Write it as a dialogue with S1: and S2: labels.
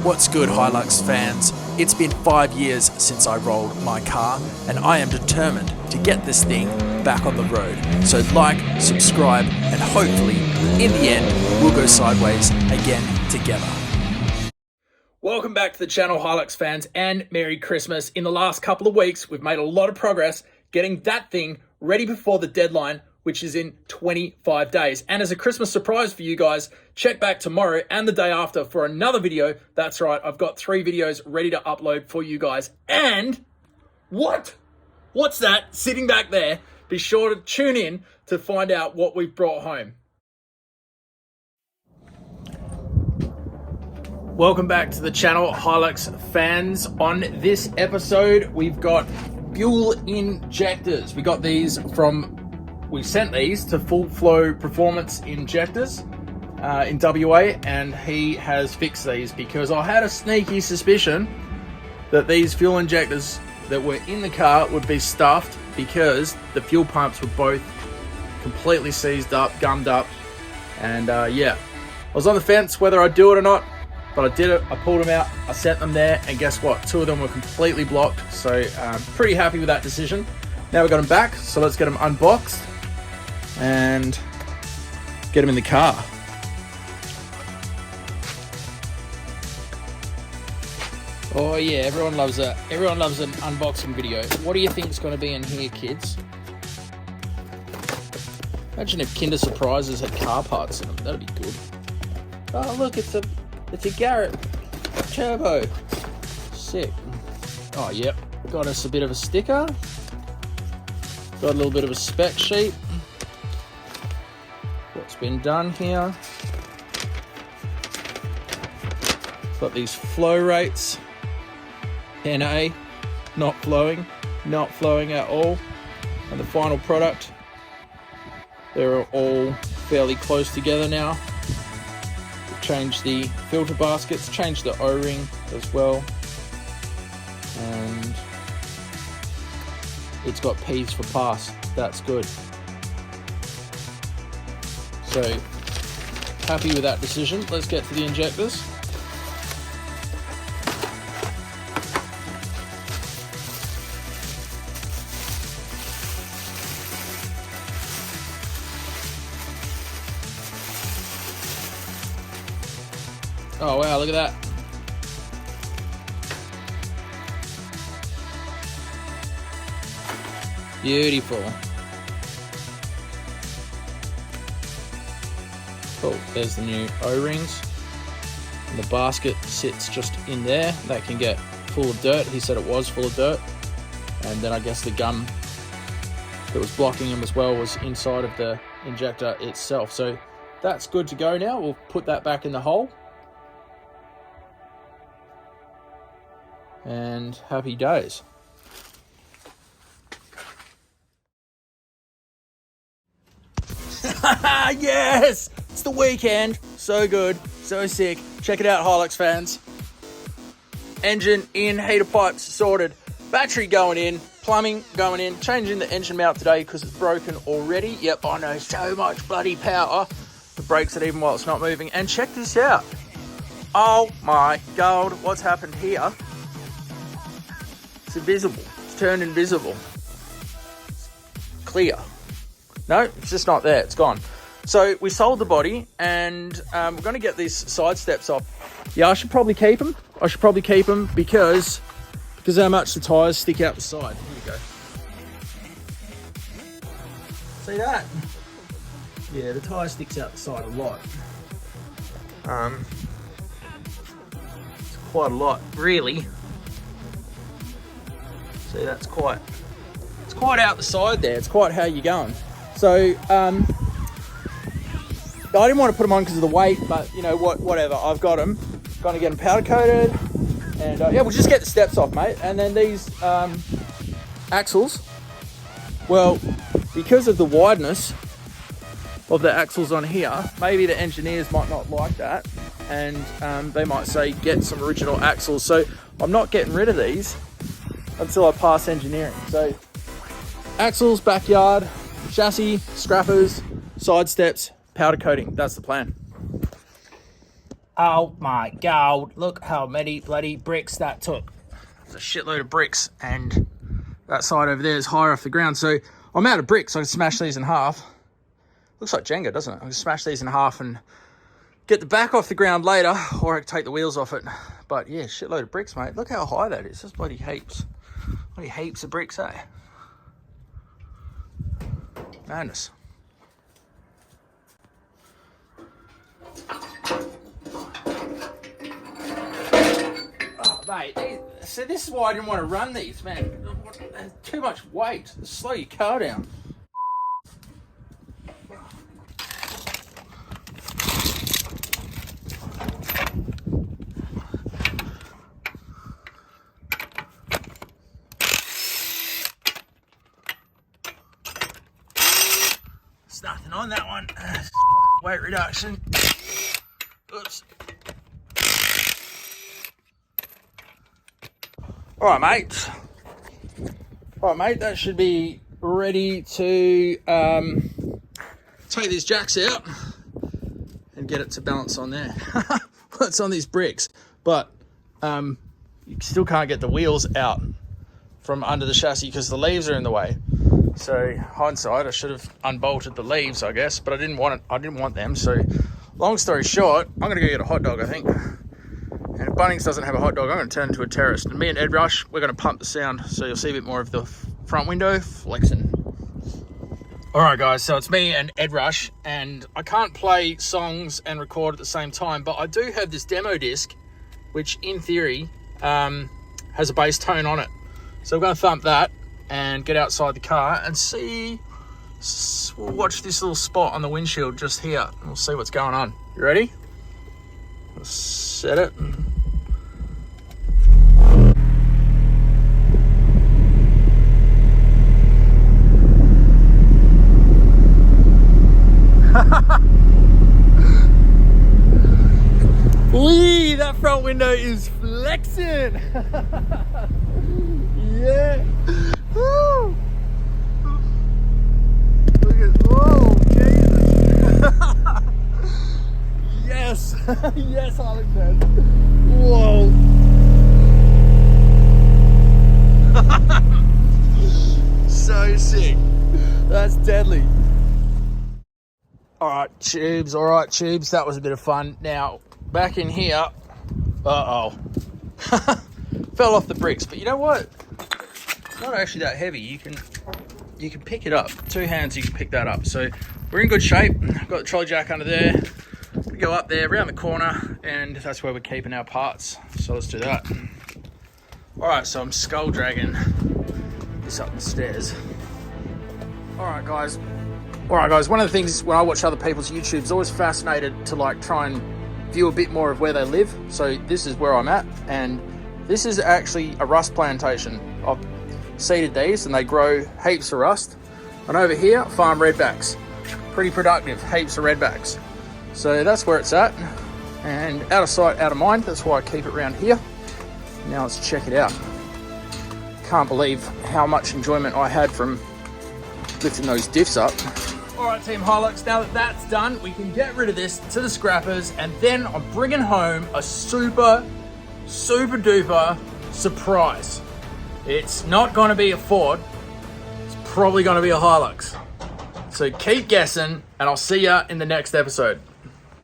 S1: What's good, Hilux fans? It's been 5 years since I rolled my car, and I am determined to get this thing back on the road. So like, subscribe, and hopefully, in the end, we'll go sideways again together. Welcome back to the channel, Hilux fans, and Merry Christmas. In the last couple of weeks, we've made a lot of progress getting that thing ready before the deadline, which is in 25 days. And as a Christmas surprise for you guys, check back tomorrow and the day after for another video. That's right, I've got 3 videos ready to upload for you guys. And what's that sitting back there? Be sure to tune in to find out what we've brought home. Welcome back to the channel, Hilux fans. On this episode, we've got fuel injectors. We sent these to Full Flow Performance Injectors in WA, and he has fixed these because I had a sneaky suspicion that these fuel injectors that were in the car would be stuffed because the fuel pumps were both completely seized up, gummed up, and yeah, I was on the fence whether I'd do it or not, but I did it. I pulled them out, I sent them there, and guess what? 2 of them were completely blocked, so pretty happy with that decision. Now we've got them back, so let's get them unboxed and get them in the car. Oh yeah, everyone loves an unboxing video. What do you think is going to be in here, kids? Imagine if Kinder Surprises had car parts in them. That'd be good. Oh look, it's a Garrett Turbo. Sick. Oh yep, got us a bit of a sticker. Got a little bit of a spec sheet. What's been done here. Got these flow rates. NA, not flowing at all. And the final product, they're all fairly close together now. Changed the filter baskets, changed the O-ring as well. And it's got P's for pass. That's good. So, happy with that decision. Let's get to the injectors. Oh wow, look at that. Beautiful. Cool, there's the new O-rings. And the basket sits just in there. That can get full of dirt. He said it was full of dirt. And then I guess the gum that was blocking him as well was inside of the injector itself. So that's good to go now. We'll put that back in the hole. And happy days. Yes! It's the weekend. So good. So sick. Check it out, Hilux fans. Engine in, heater pipes sorted. Battery going in. Plumbing going in. Changing the engine mount today because it's broken already. Yep, I know. So much bloody power. It breaks it even while it's not moving. And check this out. Oh my God. What's happened here? It's invisible. It's turned invisible. Clear. No, it's just not there. It's gone. So we sold the body, and we're going to get these side steps off. Yeah, I should probably keep them. Because how much the tyres stick out the side. Here we go. See that? Yeah, the tyre sticks out the side a lot. It's quite a lot, really. See, that's quite out the side there. It's quite how you're going. So, I didn't want to put them on because of the weight, but you know what, whatever. I've got them. Going to get them powder coated, and yeah, we'll just get the steps off, mate. And then these axles, well, because of the wideness of the axles on here, maybe the engineers might not like that, and they might say get some original axles. So I'm not getting rid of these until I pass engineering. So axles, backyard, chassis, scrappers, side steps, powder coating. That's the plan. Oh my god, look how many bloody bricks that took. There's a shitload of bricks, and that side over there is higher off the ground. So I'm out of bricks. I can smash these in half. Looks like Jenga, doesn't it? I can smash these in half and get the back off the ground later, or I can take the wheels off it. But yeah, shitload of bricks, mate. Look how high that is. That's bloody heaps. Bloody heaps of bricks, eh? Madness. Oh, mate. So this is why I didn't want to run these, man. Too much weight. Slow your car down. There's nothing on that one. Weight reduction. Oops. All right, mate, that should be ready to take these jacks out and get it to balance on there. It's on these bricks, but you still can't get the wheels out from under the chassis because the leaves are in the way. So hindsight, I should have unbolted the leaves, I guess, but I didn't want them. So long story short, I'm gonna go get a hot dog, I think. And if Bunnings doesn't have a hot dog, I'm going to turn into a terrorist. And me and Ed Rush, we're going to pump the sound, so you'll see a bit more of the front window flexing. All right, guys, so it's me and Ed Rush, and I can't play songs and record at the same time, but I do have this demo disc, which in theory has a bass tone on it. So we're going to thump that and get outside the car and see. We'll watch this little spot on the windshield just here, and we'll see what's going on. You ready? Let's set it. Wee, that front window is flexing. Yeah. Woo. Look at, whoa, Jesus. Yes. Yes, Harley fans. Whoa. So sick. That's deadly. All right, tubes. That was a bit of fun. Now, back in here. Uh-oh. Fell off the bricks, but you know what? It's not actually that heavy. You can pick it up. Two hands, you can pick that up. So we're in good shape. Got the trolley jack under there. We go up there, around the corner, and that's where we're keeping our parts. So let's do that. All right, so I'm skull dragging this up the stairs. All right, guys. One of the things when I watch other people's YouTubes, always fascinated to like try and view a bit more of where they live. So this is where I'm at, and this is actually a rust plantation. I've seeded these, and they grow heaps of rust. And over here, farm redbacks. Pretty productive, heaps of redbacks. So that's where it's at, and out of sight, out of mind. That's why I keep it around here. Now let's check it out. Can't believe how much enjoyment I had from lifting those diffs up. All right, Team Hilux, now that that's done, we can get rid of this to the scrappers, and then I'm bringing home a super duper surprise. It's not gonna be a Ford, it's probably gonna be a Hilux. So keep guessing, and I'll see ya in the next episode.